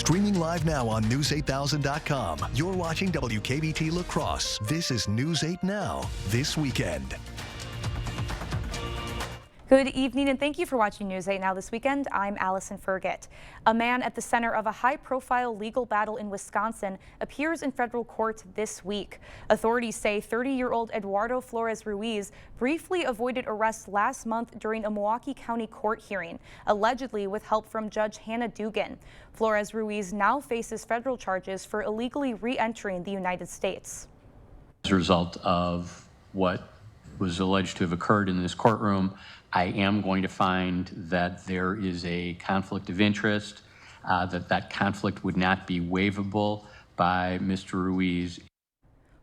Streaming live now on News8000.com. You're watching WKBT La Crosse. This is News 8 Now, this weekend. Good evening and thank you for watching News 8 Now this weekend. I'm Allison Fergit. A man at the center of a high-profile legal battle in Wisconsin appears in federal court this week. Authorities say 30-year-old Eduardo Flores Ruiz briefly avoided arrest last month during a Milwaukee County court hearing, allegedly with help from Judge Hannah Dugan. Flores Ruiz now faces federal charges for illegally re-entering the United States. As a result of what was alleged to have occurred in this courtroom, I am going to find that there is a conflict of interest, that conflict would not be waivable by Mr. Ruiz.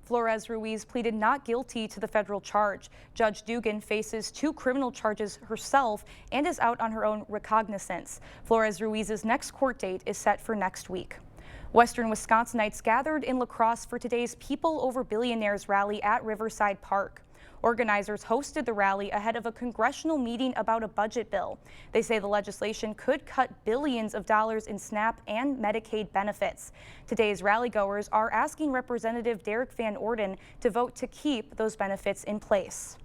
Flores Ruiz pleaded not guilty to the federal charge. Judge Dugan faces 2 criminal charges herself and is out on her own recognizance. Flores Ruiz's next court date is set for next week. Western Wisconsinites gathered in La Crosse for today's People Over Billionaires rally at Riverside Park. Organizers hosted the rally ahead of a congressional meeting about a budget bill. They say the legislation could cut billions of dollars in SNAP and Medicaid benefits. Today's rallygoers are asking Representative Derek Van Orden to vote to keep those benefits in place.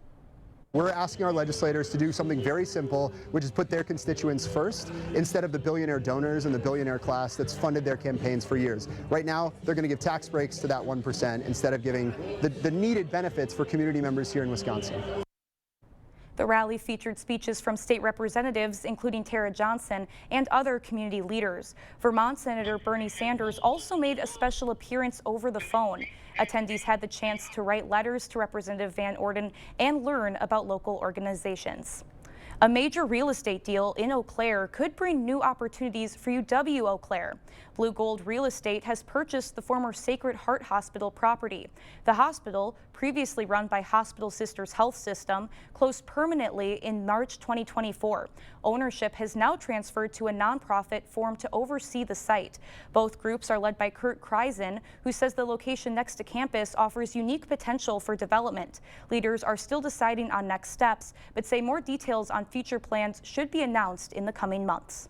We're asking our legislators to do something very simple, which is put their constituents first instead of the billionaire donors and the billionaire class that's funded their campaigns for years. Right now, they're going to give tax breaks to that 1% instead of giving the needed benefits for community members here in Wisconsin. The rally featured speeches from state representatives, including Tara Johnson, and other community leaders. Vermont Senator Bernie Sanders also made a special appearance over the phone. Attendees had the chance to write letters to Representative Van Orden and learn about local organizations. A major real estate deal in Eau Claire could bring new opportunities for UW Eau Claire. Blue Gold Real Estate has purchased the former Sacred Heart Hospital property. The hospital, previously run by Hospital Sisters Health System, closed permanently in March 2024. Ownership has now transferred to a nonprofit formed to oversee the site. Both groups are led by Kurt Kreisen, who says the location next to campus offers unique potential for development. Leaders are still deciding on next steps, but say more details on future plans should be announced in the coming months.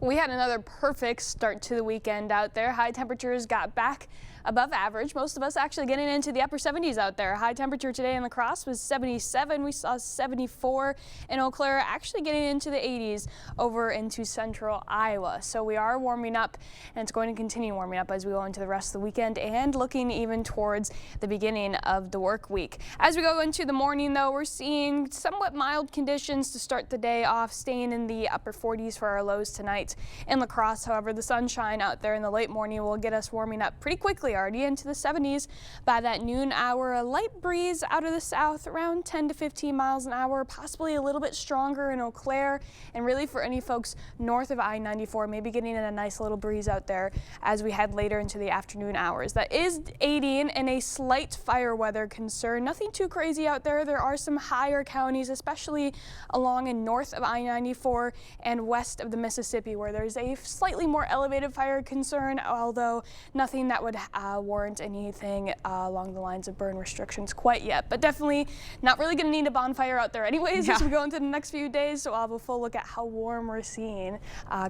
We had another perfect start to the weekend out there. High temperatures got back above average. Most of us actually getting into the upper 70s out there. High temperature today in La Crosse was 77. We saw 74 in Eau Claire, actually getting into the 80s over into central Iowa. So we are warming up, and it's going to continue warming up as we go into the rest of the weekend and looking even towards the beginning of the work week. As we go into the morning, though, we're seeing somewhat mild conditions to start the day off, staying in the upper 40s for our lows tonight. In La Crosse, however, the sunshine out there in the late morning will get us warming up pretty quickly, already into the 70s by that noon hour. A light breeze out of the south, around 10 to 15 miles an hour, possibly a little bit stronger in Eau Claire, and really for any folks north of I-94, maybe getting in a nice little breeze out there as we head later into the afternoon hours. That is aiding in a slight fire weather concern. Nothing too crazy out there. There are some higher counties, especially along and north of I-94 and west of the Mississippi, where there's a slightly more elevated fire concern, although nothing that would warrant anything along the lines of burn restrictions quite yet. But definitely not really going to need a bonfire out there anyways as we go into the next few days. So I'll have a full look at how warm we're seeing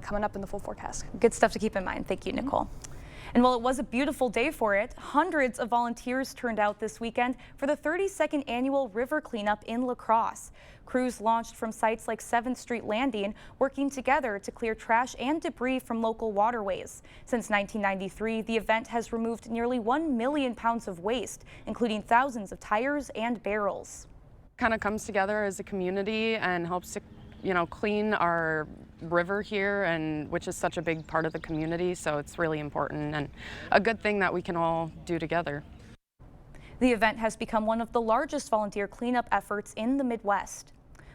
coming up in the full forecast. Good stuff to keep in mind. Thank you, Nicole. And while it was a beautiful day for it, hundreds of volunteers turned out this weekend for the 32nd annual River Cleanup in La Crosse. Crews launched from sites like 7th Street Landing, working together to clear trash and debris from local waterways. Since 1993, the event has removed nearly 1 million pounds of waste, including thousands of tires and barrels. Kind of comes together as a community and helps to, clean our river here, and which is such a big part of the community. So it's really important and a good thing that we can all do together. The event has become one of the largest volunteer cleanup efforts in the Midwest.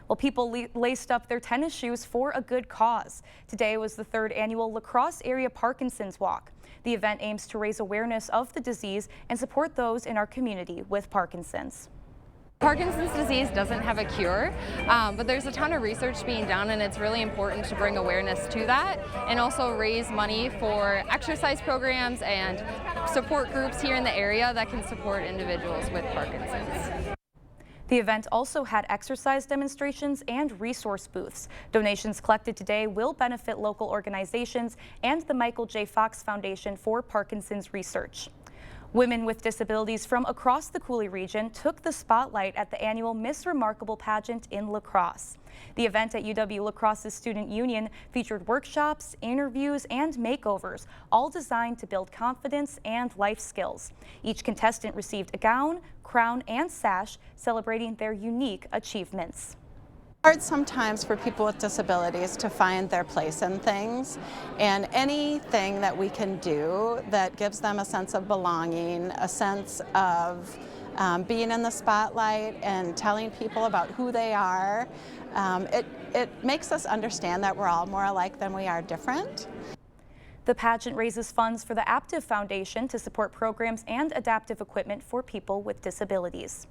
Well, people laced up their tennis shoes for a good cause. Today was the 3rd annual La Crosse Area Parkinson's Walk. The event aims to raise awareness of the disease and support those in our community with Parkinson's. Parkinson's disease doesn't have a cure, but there's a ton of research being done, and it's really important to bring awareness to that and also raise money for exercise programs and support groups here in the area that can support individuals with Parkinson's. The event also had exercise demonstrations and resource booths. Donations collected today will benefit local organizations and the Michael J. Fox Foundation for Parkinson's Research. Women with disabilities from across the Coulee region took the spotlight at the annual Miss Remarkable pageant in La Crosse. The event at UW La Crosse's Student Union featured workshops, interviews, and makeovers, all designed to build confidence and life skills. Each contestant received a gown, crown, and sash celebrating their unique achievements. Hard sometimes for people with disabilities to find their place in things, and anything that we can do that gives them a sense of belonging, a sense of being in the spotlight and telling people about who they are, it makes us understand that we're all more alike than we are different. The pageant raises funds for the Aptive Foundation to support programs and adaptive equipment for people with disabilities.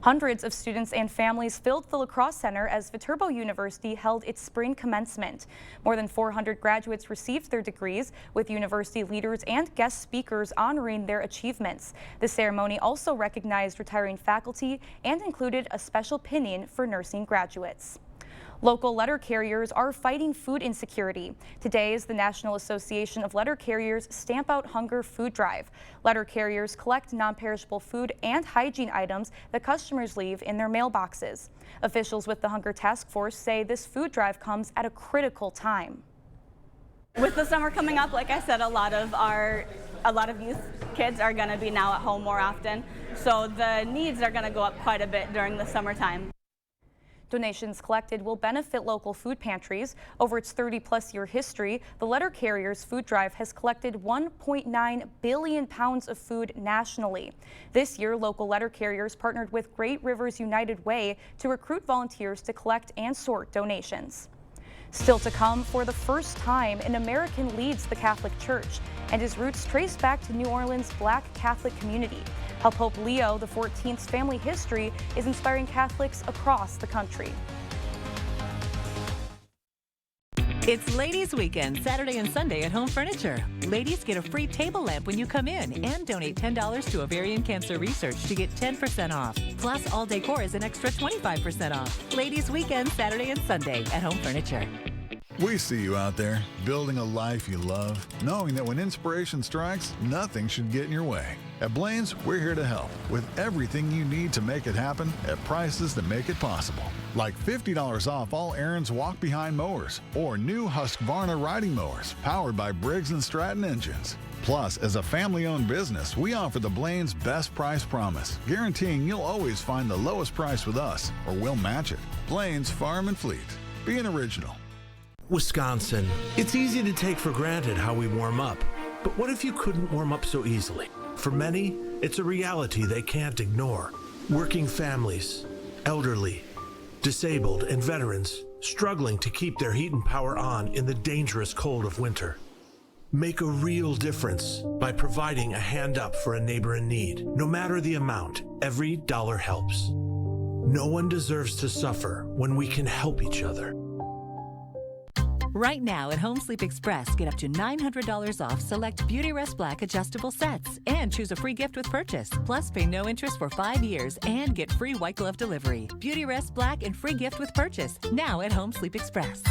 Hundreds of students and families filled the La Crosse Center as Viterbo University held its spring commencement. More than 400 graduates received their degrees, with university leaders and guest speakers honoring their achievements. The ceremony also recognized retiring faculty and included a special pinning for nursing graduates. Local letter carriers are fighting food insecurity. Today is the National Association of Letter Carriers Stamp Out Hunger food drive. Letter carriers collect non-perishable food and hygiene items that customers leave in their mailboxes. Officials with the Hunger Task Force say this food drive comes at a critical time. With the summer coming up, like I said, a lot of youth kids are going to be now at home more often, so the needs are going to go up quite a bit during the summertime. Donations collected will benefit local food pantries. Over its 30-plus-year history, the Letter Carriers Food Drive has collected 1.9 billion pounds of food nationally. This year, local letter carriers partnered with Great Rivers United Way to recruit volunteers to collect and sort donations. Still to come, for the first time, an American leads the Catholic Church, and his roots trace back to New Orleans' Black Catholic community. How Pope Leo XIV's family history is inspiring Catholics across the country. It's Ladies Weekend, Saturday and Sunday at Home Furniture. Ladies get a free table lamp when you come in and donate $10 to Ovarian Cancer Research to get 10% off. Plus, all decor is an extra 25% off. Ladies Weekend, Saturday and Sunday at Home Furniture. We see you out there, building a life you love, knowing that when inspiration strikes, nothing should get in your way. At Blaine's, we're here to help with everything you need to make it happen at prices that make it possible. Like $50 off all Aaron's walk-behind mowers or new Husqvarna riding mowers powered by Briggs & Stratton engines. Plus, as a family-owned business, we offer the Blaine's Best Price Promise, guaranteeing you'll always find the lowest price with us or we'll match it. Blaine's Farm and Fleet. Being original. Wisconsin. It's easy to take for granted how we warm up, but what if you couldn't warm up so easily? For many, it's a reality they can't ignore. Working families, elderly, disabled, and veterans struggling to keep their heat and power on in the dangerous cold of winter. Make a real difference by providing a hand up for a neighbor in need. No matter the amount, every dollar helps. No one deserves to suffer when we can help each other. Right now at Home Sleep Express, get up to $900 off select Beautyrest Black adjustable sets and choose a free gift with purchase. Plus, pay no interest for 5 years and get free white glove delivery. Beautyrest Black and free gift with purchase. Now at Home Sleep Express.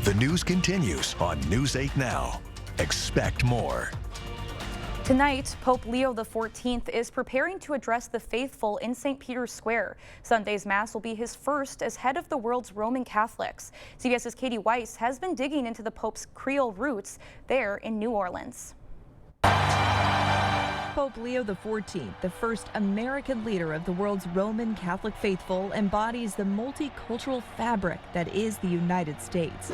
The news continues on News 8 Now. Expect more. Tonight, Pope Leo XIV is preparing to address the faithful in St. Peter's Square. Sunday's Mass will be his first as head of the world's Roman Catholics. CBS's Katie Weiss has been digging into the Pope's Creole roots there in New Orleans. Pope Leo XIV, the first American leader of the world's Roman Catholic faithful, embodies the multicultural fabric that is the United States.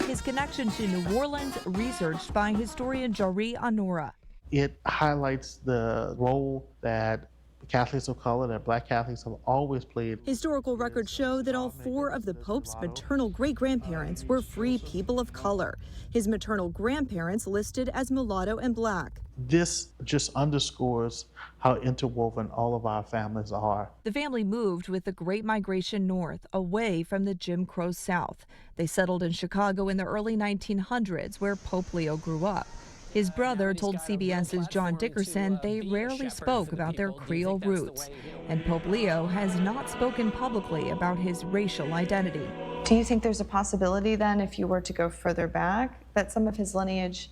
His connection to New Orleans, researched by historian Jari Anura. It highlights the role that Catholics of color, that Black Catholics have always played. Historical records show that all 4 of the Pope's maternal great-grandparents were free people of color. His maternal grandparents listed as mulatto and Black. This just underscores how interwoven all of our families are. The family moved with the Great Migration north, away from the Jim Crow South. They settled in Chicago in the early 1900s, where Pope Leo grew up. His brother told CBS's John Dickerson they rarely spoke about their Creole roots, and Pope Leo has not spoken publicly about his racial identity. Do you think there's a possibility then, if you were to go further back, that some of his lineage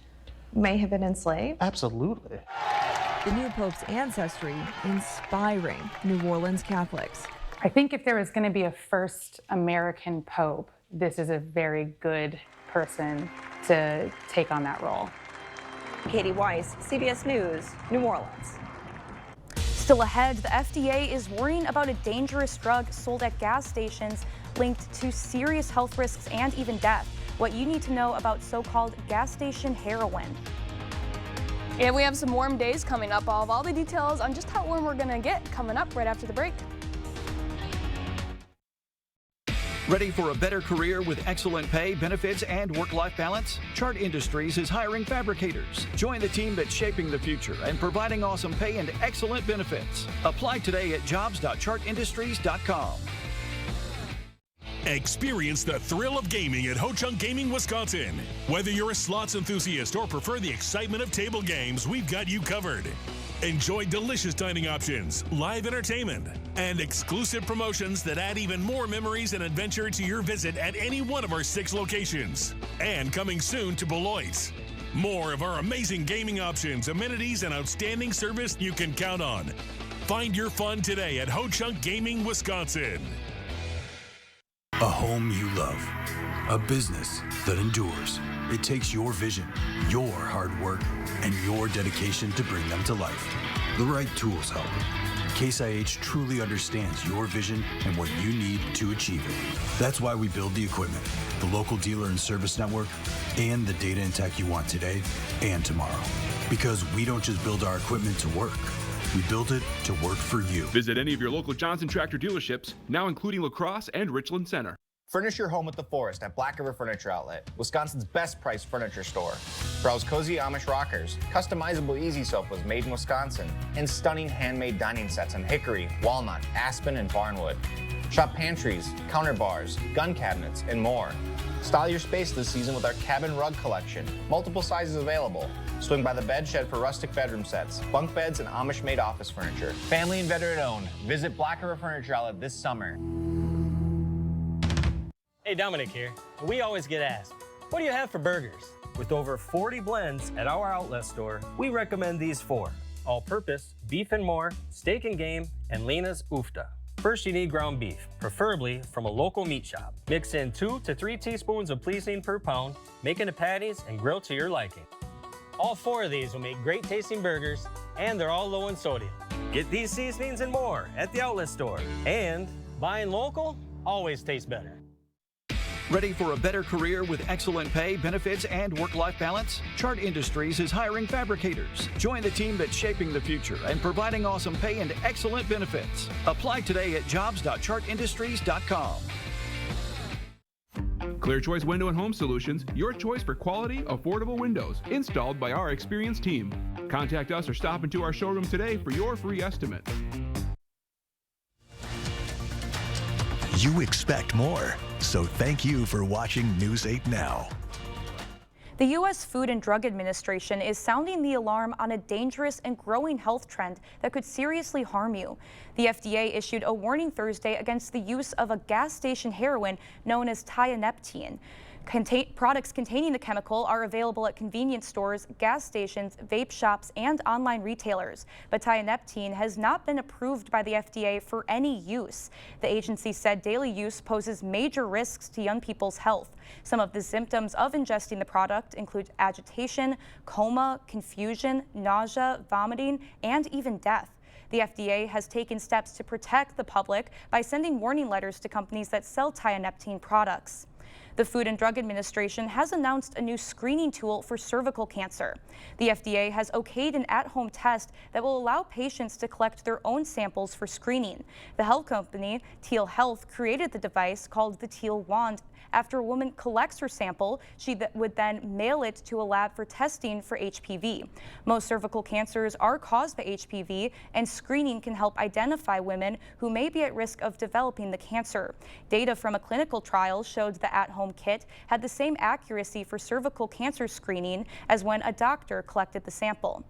may have been enslaved? Absolutely. The new pope's ancestry inspiring New Orleans Catholics. I think if there was going to be a first American pope, this is a very good person to take on that role. Katie Weiss, CBS News, New Orleans. Still ahead, the FDA is warning about a dangerous drug sold at gas stations linked to serious health risks and even death. What you need to know about so-called gas station heroin. And we have some warm days coming up. I'll have all the details on just how warm we're going to get coming up right after the break. Ready for a better career with excellent pay, benefits, and work-life balance? Chart Industries is hiring fabricators. Join the team that's shaping the future and providing awesome pay and excellent benefits. Apply today at jobs.chartindustries.com. Experience the thrill of gaming at Ho-Chunk Gaming, Wisconsin. Whether you're a slots enthusiast or prefer the excitement of table games, we've got you covered. Enjoy delicious dining options, live entertainment, and exclusive promotions that add even more memories and adventure to your visit at any one of our 6 locations. And coming soon to Beloit. More of our amazing gaming options, amenities, and outstanding service you can count on. Find your fun today at Ho-Chunk Gaming, Wisconsin. A home you love. A business that endures. It takes your vision, your hard work, and your dedication to bring them to life. The right tools help. Case IH truly understands your vision and what you need to achieve it. That's why we build the equipment, the local dealer and service network, and the data and tech you want today and tomorrow. Because we don't just build our equipment to work. We built it to work for you. Visit any of your local Johnson Tractor dealerships, now including La Crosse and Richland Center. Furnish your home with the Forest at Black River Furniture Outlet, Wisconsin's best priced furniture store. Browse cozy Amish rockers, customizable easy sofas made in Wisconsin, and stunning handmade dining sets in hickory, walnut, aspen, and barnwood. Shop pantries, counter bars, gun cabinets, and more. Style your space this season with our cabin rug collection, multiple sizes available. Swing by the bed shed for rustic bedroom sets, bunk beds, and Amish-made office furniture. Family and veteran owned. Visit Black River Furniture Outlet this summer. Hey, Dominic here. We always get asked, what do you have for burgers? With over 40 blends at our outlet store, we recommend these 4. All-purpose, beef and more, steak and game, and Lena's Ufta. First, you need ground beef, preferably from a local meat shop. Mix in 2 to 3 teaspoons of pleasing per pound, make into patties and grill to your liking. All 4 of these will make great tasting burgers, and they're all low in sodium. Get these seasonings and more at the outlet store. And buying local always tastes better. Ready for a better career with excellent pay, benefits, and work-life balance? Chart Industries is hiring fabricators. Join the team that's shaping the future and providing awesome pay and excellent benefits. Apply today at jobs.chartindustries.com. Clear Choice Window and Home Solutions, your choice for quality, affordable windows, installed by our experienced team. Contact us or stop into our showroom today for your free estimate. You expect more, so thank you for watching News 8 Now. The U.S. Food and Drug Administration is sounding the alarm on a dangerous and growing health trend that could seriously harm you. The FDA issued a warning Thursday against the use of a gas station heroin known as tianeptine. Products containing the chemical are available at convenience stores, gas stations, vape shops, and online retailers. But tianeptine has not been approved by the FDA for any use. The agency said daily use poses major risks to young people's health. Some of the symptoms of ingesting the product include agitation, coma, confusion, nausea, vomiting, and even death. The FDA has taken steps to protect the public by sending warning letters to companies that sell tianeptine products. The Food and Drug Administration has announced a new screening tool for cervical cancer. The FDA has okayed an at-home test that will allow patients to collect their own samples for screening. The health company, Teal Health, created the device called the Teal Wand. After a woman collects her sample, she would then mail it to a lab for testing for HPV. Most cervical cancers are caused by HPV, and screening can help identify women who may be at risk of developing the cancer. Data from a clinical trial showed the at-home at-home kit had the same accuracy for cervical cancer screening as when a doctor collected the sample.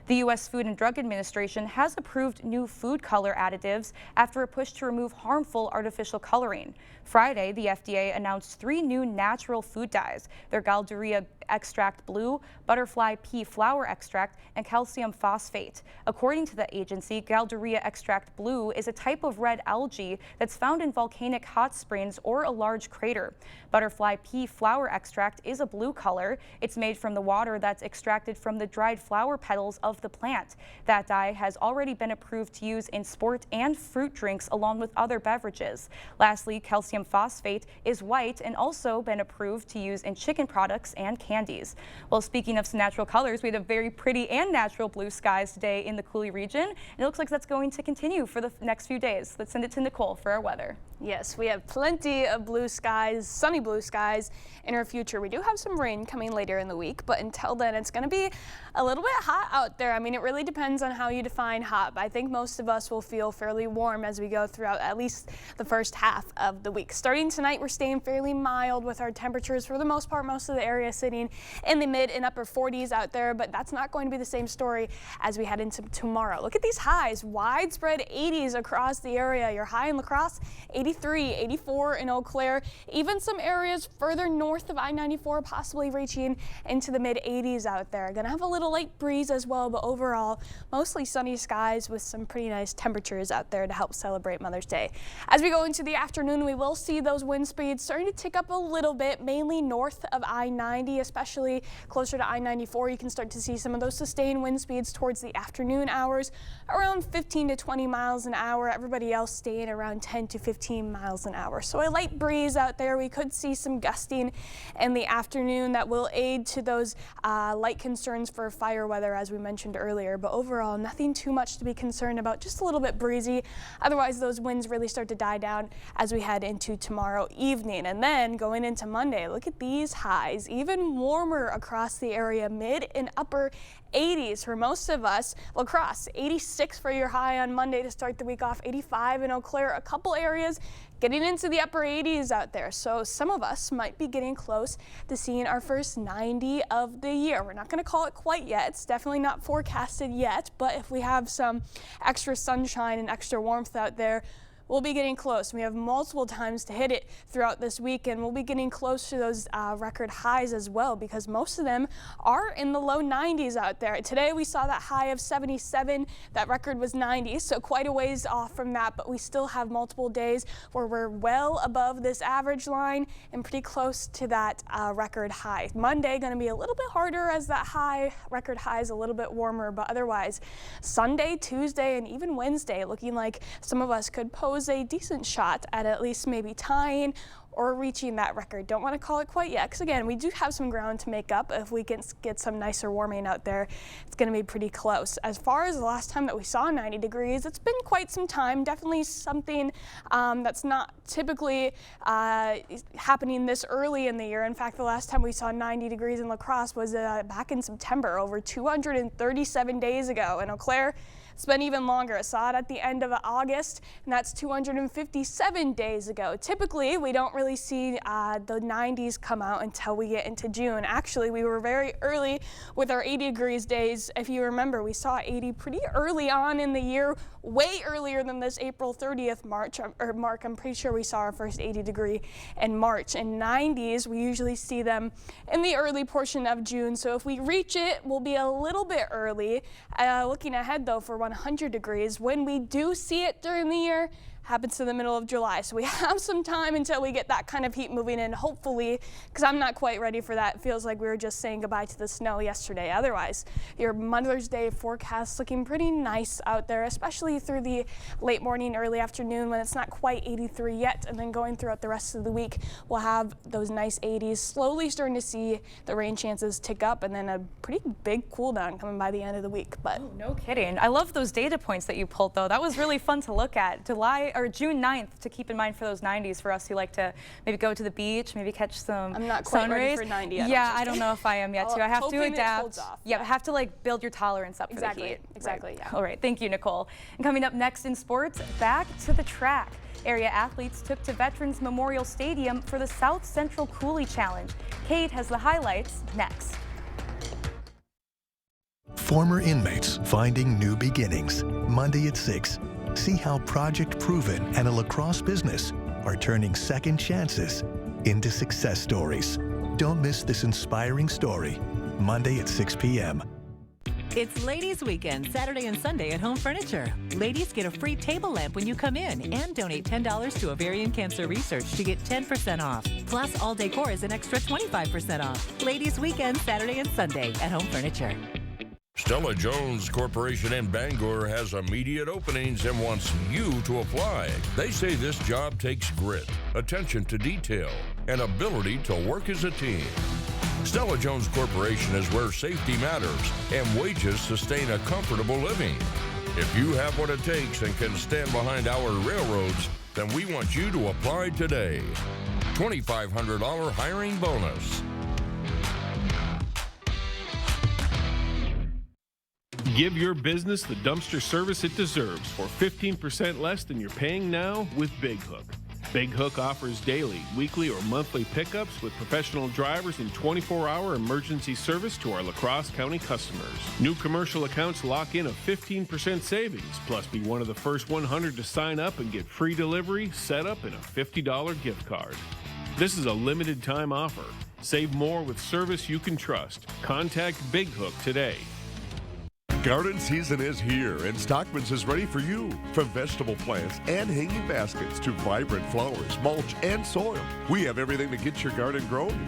The U.S. Food and Drug Administration has approved new food color additives after a push to remove harmful artificial coloring. Friday, the FDA announced 3 new natural food dyes. They're Galderria Extract Blue, Butterfly Pea Flower Extract, and Calcium Phosphate. According to the agency, Galderria Extract Blue is a type of red algae that's found in volcanic hot springs or a large crater. Butterfly Pea Flower Extract is a blue color. It's made from the water that's extracted from the dried flower petals of the plant. That dye has already been approved to use in sport and fruit drinks along with other beverages. Lastly, Calcium Phosphate is white and also been approved to use in chicken products and candies. Well, speaking of some natural colors, we had a very pretty and natural blue skies today in the Coulee region, and it looks like that's going to continue for the next few days. Let's send it to Nicole for our weather. Yes, we have plenty of blue skies, sunny blue skies in our future. We do have some rain coming later in the week, but until then, it's going to be a little bit hot out there. I mean, it really depends on how you define hot, but I think most of us will feel fairly warm as we go throughout at least the first half of the week. Starting tonight, we're staying fairly mild with our temperatures for the most part, most of the area sitting in the mid and upper 40s out there, but that's not going to be the same story as we head into tomorrow. Look at these highs, widespread 80s across the area. Your high in La Crosse, 83, 84 in Eau Claire, even some areas further north of I-94 possibly reaching into the mid 80s out there. Gonna have a little light breeze as well, but overall mostly sunny skies with some pretty nice temperatures out there to help celebrate Mother's Day. As we go into the afternoon, we will see those wind speeds starting to tick up a little bit, mainly north of I-90, especially closer to I-94. You can start to see some of those sustained wind speeds towards the afternoon hours, around 15 to 20 miles an hour. Everybody else staying around 10 to 15 miles an hour. So a light breeze out there. We could see some gusting in the afternoon that will aid to those light concerns for fire weather, as we mentioned earlier. But overall, nothing too much to be concerned about, just a little bit breezy. Otherwise, those winds really start to die down as we head into tomorrow evening. And then going into Monday, look at these highs, even warmer across the area, mid and upper 80s for most of us. La Crosse, 86 for your high on Monday to start the week off, 85 in Eau Claire, a couple areas getting into the upper 80s out there. So some of us might be getting close to seeing our first 90 of the year. We're not going to call it quite yet. It's definitely not forecasted yet, but if we have some extra sunshine and extra warmth out there, we'll be getting close. We have multiple times to hit it throughout this week, and we'll be getting close to those record highs as well, because most of them are in the low 90s out there. Today we saw that high of 77. That record was 90, so quite a ways off from that, but we still have multiple days where we're well above this average line and pretty close to that record high. Monday going to be a little bit harder as that record high is a little bit warmer, but otherwise Sunday, Tuesday, and even Wednesday looking like some of us could pose a decent shot at least maybe tying or reaching that record. Don't want to call it quite yet, because again, we do have some ground to make up. If we can get some nicer warming out there, it's going to be pretty close. As far as the last time that we saw 90 degrees, it's been quite some time. Definitely something that's not typically happening this early in the year. In fact, the last time we saw 90 degrees in La Crosse was back in September, over 237 days ago. In Eau Claire, it's been even longer. I saw it at the end of August, and that's 257 days ago. Typically, we don't really see the 90s come out until we get into June. Actually, we were very early with our 80 degrees days. If you remember, we saw 80 pretty early on in the year, way earlier than this April 30th mark. I'm pretty sure we saw our first 80 degree in March. And 90s, we usually see them in the early portion of June. So if we reach it, we'll be a little bit early. Looking ahead, though, for 100 degrees, when we do see it during the year, happens to the middle of July. So we have some time until we get that kind of heat moving in, hopefully, because I'm not quite ready for that. It feels like we were just saying goodbye to the snow yesterday. Otherwise, your Mother's Day forecast looking pretty nice out there, especially through the late morning, early afternoon when it's not quite 83 yet. And then going throughout the rest of the week, we'll have those nice 80s, slowly starting to see the rain chances tick up, and then a pretty big cool down coming by the end of the week. But oh, no kidding. I love those data points that you pulled, though. That was really fun to look at. June 9th to keep in mind for those 90s for us who like to maybe go to the beach, maybe catch some I'm not quite sun ready rays. for 90 yet. Yeah, I don't know if I am yet too. I have to adapt. Yeah, I have to like build your tolerance up for the heat. Exactly. Right. Yeah. All right, thank you, Nicole. And coming up next in sports, back to the track. Area athletes took to Veterans Memorial Stadium for the South Central Coulee Challenge. Kate has the highlights next. Former inmates finding new beginnings. Monday at 6. See how Project Proven and a lacrosse business are turning second chances into success stories. Don't miss this inspiring story. Monday at 6 p.m. It's Ladies Weekend, Saturday and Sunday at Home Furniture. Ladies get a free table lamp when you come in and donate $10 to Ovarian Cancer Research to get 10% off. Plus, all decor is an extra 25% off. Ladies Weekend, Saturday and Sunday at Home Furniture. Stella Jones Corporation in Bangor has immediate openings and wants you to apply. They say this job takes grit, attention to detail, and ability to work as a team. Stella Jones Corporation is where safety matters and wages sustain a comfortable living. If you have what it takes and can stand behind our railroads, then we want you to apply today. $2,500 hiring bonus. Give your business the dumpster service it deserves for 15% less than you're paying now with Big Hook. Big Hook offers daily, weekly, or monthly pickups with professional drivers and 24-hour emergency service to our La Crosse County customers. New commercial accounts lock in a 15% savings, plus be one of the first 100 to sign up and get free delivery, setup, and a $50 gift card. This is a limited time offer. Save more with service you can trust. Contact Big Hook today. Garden season is here, and Stockman's is ready for you. From vegetable plants and hanging baskets to vibrant flowers, mulch, and soil, we have everything to get your garden growing.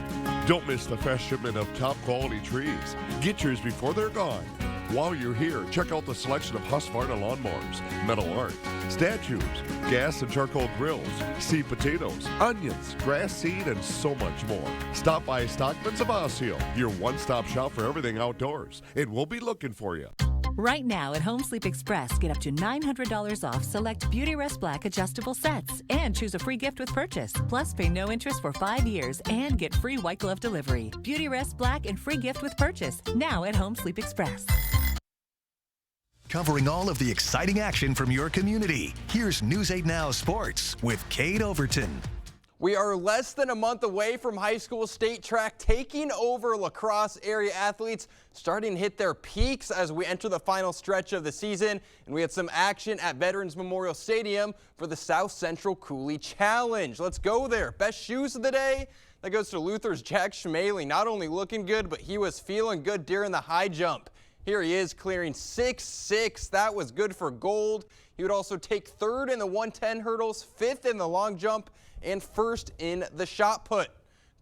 Don't miss the fresh shipment of top-quality trees. Get yours before they're gone. While you're here, check out the selection of Husqvarna lawnmowers, metal art, statues, gas and charcoal grills, seed potatoes, onions, grass seed, and so much more. Stop by Stockman's of Osseo, your one-stop shop for everything outdoors, and we'll be looking for you. Right now at Home Sleep Express, get up to $900 off select Beauty Rest Black adjustable sets and choose a free gift with purchase. Plus, pay no interest for 5 years and get free white glove delivery. Beauty Rest Black and free gift with purchase. Now at Home Sleep Express. Covering all of the exciting action from your community. Here's News 8 Now Sports with Kate Overton. We are less than a month away from high school state track taking over. La Crosse area athletes starting to hit their peaks as we enter the final stretch of the season. And we had some action at Veterans Memorial Stadium for the South Central Coulee Challenge. Let's go there. Best shoes of the day. That goes to Luther's Jack Schmaley. Not only looking good, but he was feeling good during the high jump. Here he is clearing 6.6. That was good for gold. He would also take third in the 110 hurdles, fifth in the long jump, and first in the shot put.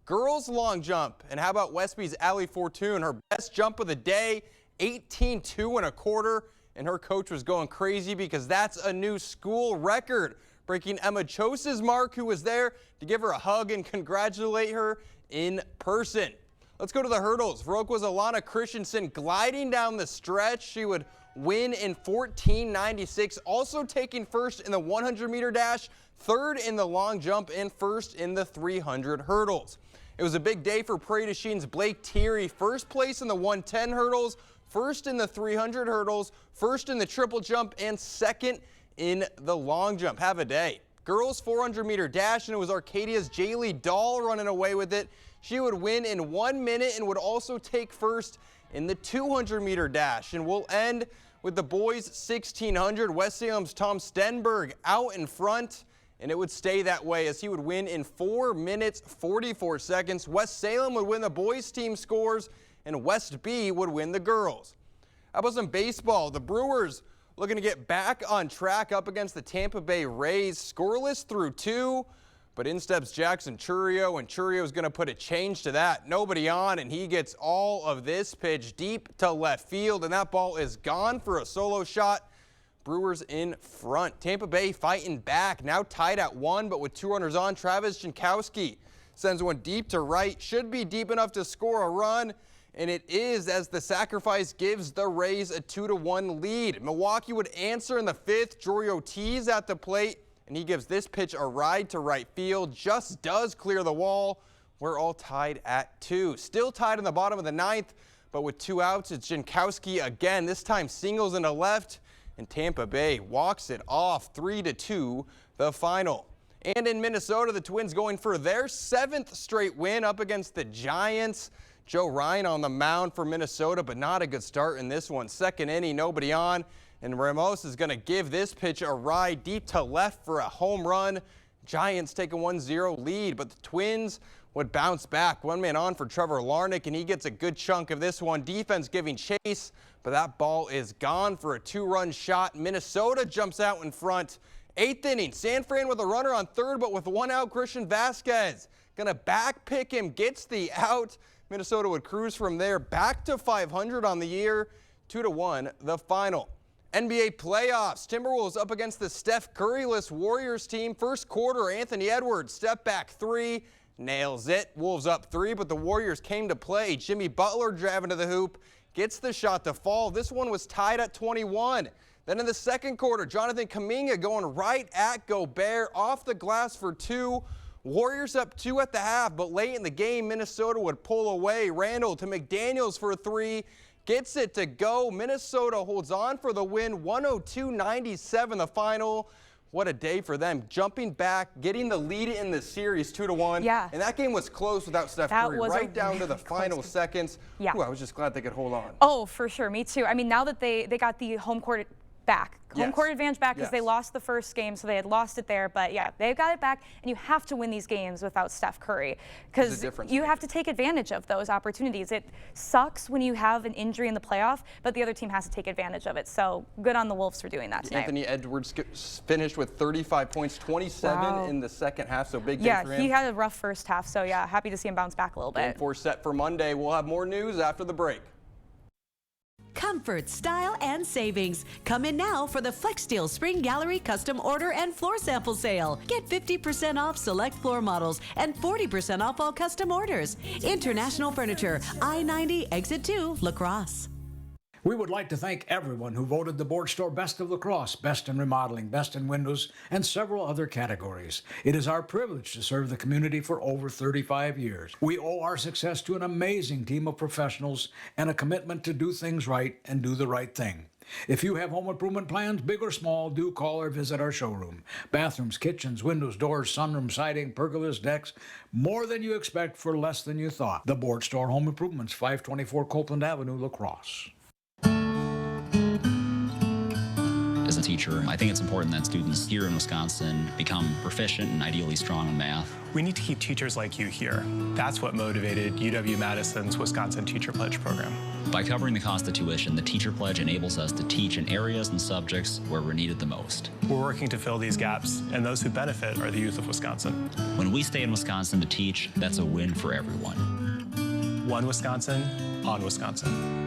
Girls long jump. And how about Westby's Allie Fortune? Her best jump of the day, 18.2 and her coach was going crazy because that's a new school record, breaking Emma Chose's mark, who was there to give her a hug and congratulate her in person. Let's go to the hurdles. Viroqua's Alana Christensen gliding down the stretch. She would win in 14.96, also taking first in the 100-meter dash, third in the long jump, and first in the 300 hurdles. It was a big day for Prairie du Chine's Blake Thierry. First place in the 110 hurdles, first in the 300 hurdles, first in the triple jump, and second in the long jump. Have a day. Girls 400-meter dash, and it was Arcadia's Jaylee Dahl running away with it. She would win in 1 minute and would also take first in the 200-meter dash. And we'll end with the boys 1600. West Salem's Tom Stenberg out in front, and it would stay that way as he would win in 4 minutes 44 seconds. West Salem would win the boys team scores, and West B would win the girls. How about some baseball? The Brewers looking to get back on track up against the Tampa Bay Rays. Scoreless through 2. But in steps Jackson Chourio, and Chourio's going to put a change to that. Nobody on, and he gets all of this pitch deep to left field, and that ball is gone for a solo shot. Brewers in front. Tampa Bay fighting back, now tied at 1, but with 2 runners on. Travis Jankowski sends one deep to right. Should be deep enough to score a run, and it is, as the sacrifice gives the Rays a 2-1 lead. Milwaukee would answer in the 5th. Jory Ortiz at the plate, and he gives this pitch a ride to right field. Just does clear the wall. We're all tied at 2. Still tied in the bottom of the 9th, but with 2 outs, it's Jankowski again. This time singles into left, and Tampa Bay walks it off 3-2 the final. And in Minnesota, the Twins going for their 7th straight win up against the Giants. Joe Ryan on the mound for Minnesota, but not a good start in this one. Second inning, nobody on, and Ramos is going to give this pitch a ride deep to left for a home run. Giants take a 1-0 lead, but the Twins would bounce back. One man on for Trevor Larnach, and he gets a good chunk of this one. Defense giving chase, but that ball is gone for a 2-run shot. Minnesota jumps out in front. 8th inning, San Fran with a runner on third, but with one out, Christian Vasquez gonna back pick him, gets the out. Minnesota would cruise from there back to 500 on the year. 2-1 the final. NBA playoffs, Timberwolves up against the Steph Curry-less Warriors team. First quarter, Anthony Edwards step back 3, nails it. Wolves up 3, but the Warriors came to play. Jimmy Butler driving to the hoop, gets the shot to fall. This one was tied at 21. Then in the second quarter, Jonathan Kuminga going right at Gobert, off the glass for 2. Warriors up 2 at the half, but late in the game, Minnesota would pull away. Randall to McDaniels for 3, gets it to go. Minnesota holds on for the win, 102-97 the final. What a day for them. Jumping back, getting the lead in the series 2-1. Yeah. And that game was close without Steph Curry, right down to the final seconds. Yeah. Ooh, I was just glad they could hold on. Oh, for sure. Me too. I mean, now that they got the home court back. Home court advantage back because they lost the first game, so they had lost it there. But yeah, they've got it back, and you have to win these games without Steph Curry because you have to take advantage of those opportunities. It sucks when you have an injury in the playoff, but the other team has to take advantage of it. So good on the Wolves for doing that tonight. Anthony Edwards finished with 35 points, 27 in the second half, so big day for him. Yeah, he had a rough first half, so yeah, happy to see him bounce back a little bit. Game 4 set for Monday. We'll have more news after the break. Comfort, style, and savings. Come in now for the FlexSteel Spring Gallery Custom Order and Floor Sample Sale. Get 50% off select floor models and 40% off all custom orders. International Furniture, I-90, Exit 2, La Crosse. We would like to thank everyone who voted the Board Store Best of La Crosse, Best in Remodeling, Best in Windows, and several other categories. It is our privilege to serve the community for over 35 years. We owe our success to an amazing team of professionals and a commitment to do things right and do the right thing. If you have home improvement plans, big or small, do call or visit our showroom. Bathrooms, kitchens, windows, doors, sunroom, siding, pergolas, decks, more than you expect for less than you thought. The Board Store Home Improvements, 524 Copeland Avenue, La Crosse. As a teacher, I think it's important that students here in Wisconsin become proficient and ideally strong in math. We need to keep teachers like you here. That's what motivated UW-Madison's Wisconsin Teacher Pledge program. By covering the cost of tuition, the Teacher Pledge enables us to teach in areas and subjects where we're needed the most. We're working to fill these gaps, and those who benefit are the youth of Wisconsin. When we stay in Wisconsin to teach, that's a win for everyone. One Wisconsin, on Wisconsin.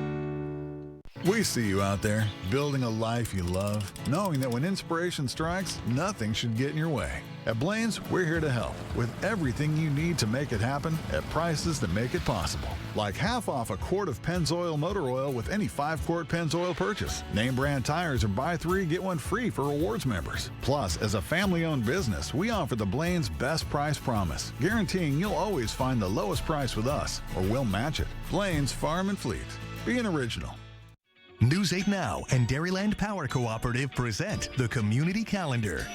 We see you out there, building a life you love, knowing that when inspiration strikes, nothing should get in your way. At Blaine's, we're here to help with everything you need to make it happen at prices that make it possible. Like half off a quart of Pennzoil motor oil with any 5-quart Pennzoil purchase. Name brand tires are buy 3, get 1 free for rewards members. Plus, as a family-owned business, we offer the Blaine's Best Price Promise, guaranteeing you'll always find the lowest price with us, or we'll match it. Blaine's Farm and Fleet. Be an original. News 8 Now and Dairyland Power Cooperative present the Community Calendar.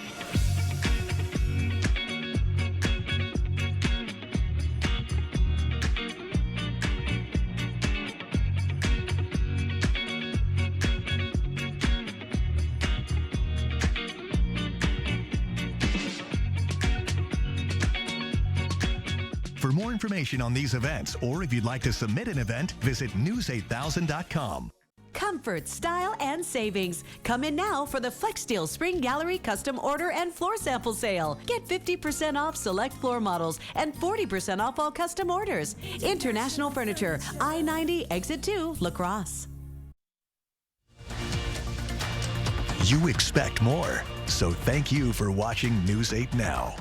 For more information on these events, or if you'd like to submit an event, visit news8000.com. Comfort, style, and savings. Come in now for the FlexSteel Spring Gallery Custom Order and Floor Sample Sale. Get 50% off select floor models and 40% off all custom orders. International Furniture, I-90, Exit 2, La Crosse. You expect more, so thank you for watching News 8 Now.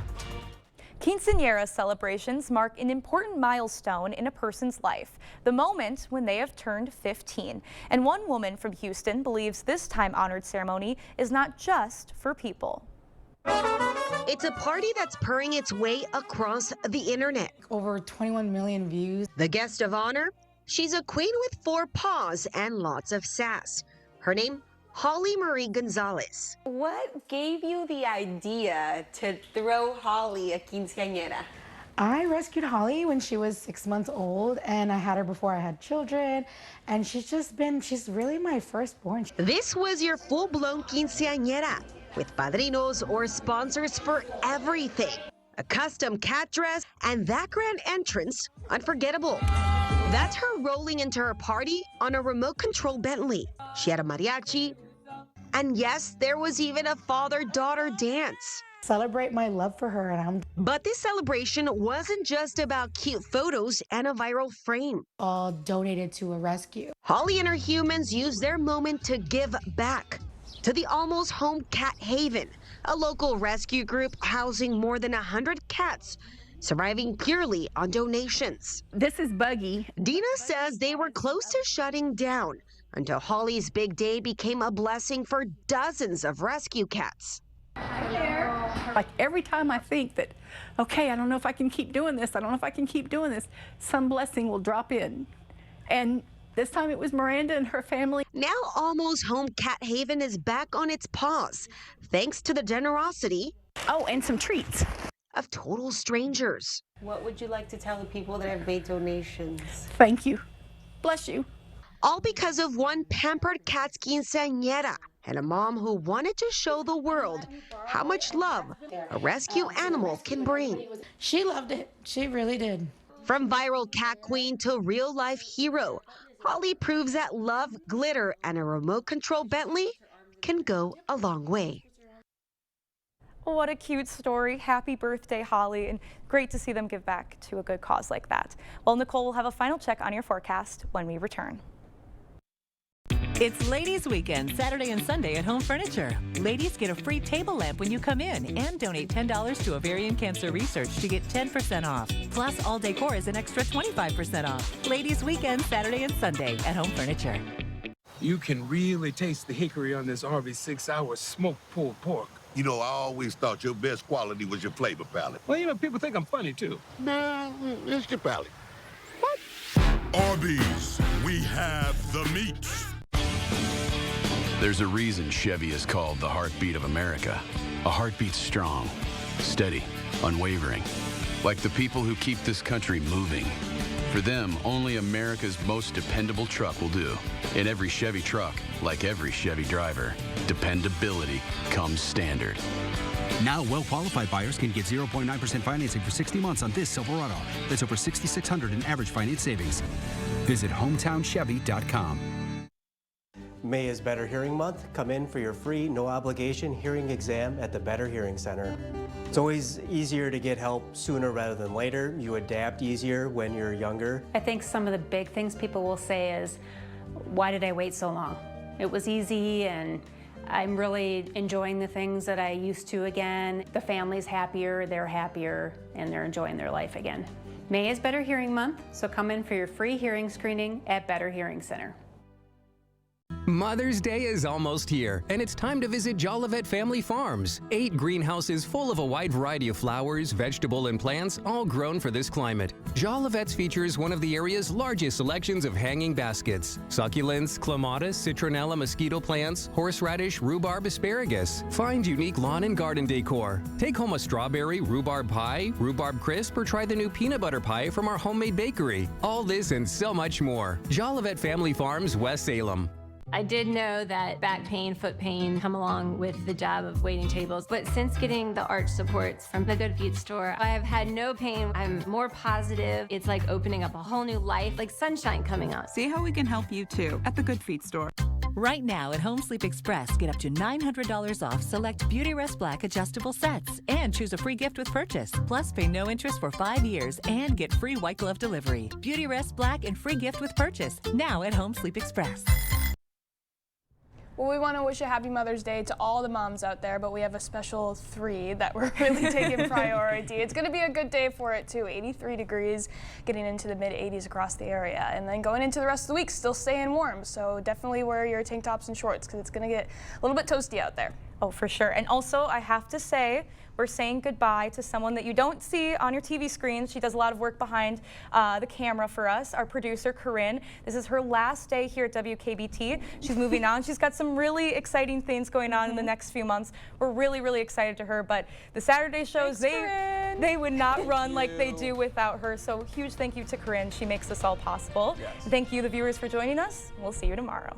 Quinceañera celebrations mark an important milestone in a person's life, the moment when they have turned 15. And one woman from Houston believes this time-honored ceremony is not just for people. It's a party that's purring its way across the internet. Over 21 million views. The guest of honor? She's a queen with 4 paws and lots of sass. Her name? Holly Marie Gonzalez. What gave you the idea to throw Holly a quinceañera? I rescued Holly when she was 6 months old, and I had her before I had children, and she's really my firstborn. This was your full-blown quinceañera, with padrinos or sponsors for everything. A custom cat dress, and that grand entrance, unforgettable. That's her rolling into her party on a remote-control Bentley. She had a mariachi, and yes, there was even a father-daughter dance. Celebrate my love for her. But this celebration wasn't just about cute photos and a viral frame. All donated to a rescue. Holly and her humans used their moment to give back to the Almost Home Cat Haven, a local rescue group housing more than 100 cats, surviving purely on donations. This is Buggy. Dina says they were close to shutting down until Holly's big day became a blessing for dozens of rescue cats. Hi there. Like every time I think that, okay, I don't know if I can keep doing this, some blessing will drop in. And this time it was Miranda and her family. Now Almost Home Cat Haven is back on its paws, thanks to the generosity. Oh, and some treats. Of total strangers. What would you like to tell the people that have made donations? Thank you. Bless you. All because of one pampered cat's quinceañera and a mom who wanted to show the world how much love a rescue animal can bring. She loved it. She really did. From viral cat queen to real-life hero, Holly proves that love, glitter, and a remote-control Bentley can go a long way. What a cute story. Happy birthday, Holly, and great to see them give back to a good cause like that. Well, Nicole will have a final check on your forecast when we return. It's Ladies Weekend, Saturday and Sunday at Home Furniture. Ladies get a free table lamp when you come in and donate $10 to Ovarian Cancer Research to get 10% off. Plus, all decor is an extra 25% off. Ladies Weekend, Saturday and Sunday at Home Furniture. You can really taste the hickory on this Arby's 6-hour smoked pulled pork. You know, I always thought your best quality was your flavor palette. Well, you know, people think I'm funny, too. Nah, it's your palate. What? Arby's, we have the meat. There's a reason Chevy is called the heartbeat of America. A heartbeat strong, steady, unwavering. Like the people who keep this country moving. For them, only America's most dependable truck will do. In every Chevy truck, like every Chevy driver, dependability comes standard. Now, well-qualified buyers can get 0.9% financing for 60 months on this Silverado. That's over $6,600 in average finance savings. Visit HometownChevy.com. May is Better Hearing Month. Come in for your free, no-obligation hearing exam at the Better Hearing Center. It's always easier to get help sooner rather than later. You adapt easier when you're younger. I think some of the big things people will say is, why did I wait so long? It was easy, and I'm really enjoying the things that I used to again. The family's happier, they're happier, and they're enjoying their life again. May is Better Hearing Month, so come in for your free hearing screening at Better Hearing Center. Mother's Day is almost here, and it's time to visit Jolivet Family Farms. 8 greenhouses full of a wide variety of flowers, vegetable, and plants, all grown for this climate. Jolivet's features one of the area's largest selections of hanging baskets. Succulents, clematis, citronella mosquito plants, horseradish, rhubarb, asparagus. Find unique lawn and garden decor. Take home a strawberry rhubarb pie, rhubarb crisp, or try the new peanut butter pie from our homemade bakery. All this and so much more. Jolivet Family Farms, West Salem. I did know that back pain, foot pain come along with the job of waiting tables, but since getting the arch supports from the Good Feet store, I have had no pain. I'm more positive. It's like opening up a whole new life, like sunshine coming out. See how we can help you too at the Good Feet store. Right now at Home Sleep Express, get up to $900 off select Beauty Rest Black adjustable sets and choose a free gift with purchase. Plus, pay no interest for 5 years and get free white glove delivery. Beauty Rest Black and free gift with purchase. Now at Home Sleep Express. Well, we want to wish a happy Mother's Day to all the moms out there, but we have a special 3 that we're really taking priority. It's going to be a good day for it, too. 83 degrees, getting into the mid-80s across the area. And then going into the rest of the week, still staying warm. So definitely wear your tank tops and shorts because it's going to get a little bit toasty out there. Oh, for sure. And also, I have to say, we're saying goodbye to someone that you don't see on your TV screens. She does a lot of work behind the camera for us, our producer, Corinne. This is her last day here at WKBT. She's moving on. She's got some really exciting things going on in the next few months. We're really, really excited to her. But the Saturday shows, they would not run like they do without her. So huge thank you to Corinne. She makes this all possible. Yes. Thank you, the viewers, for joining us. We'll see you tomorrow.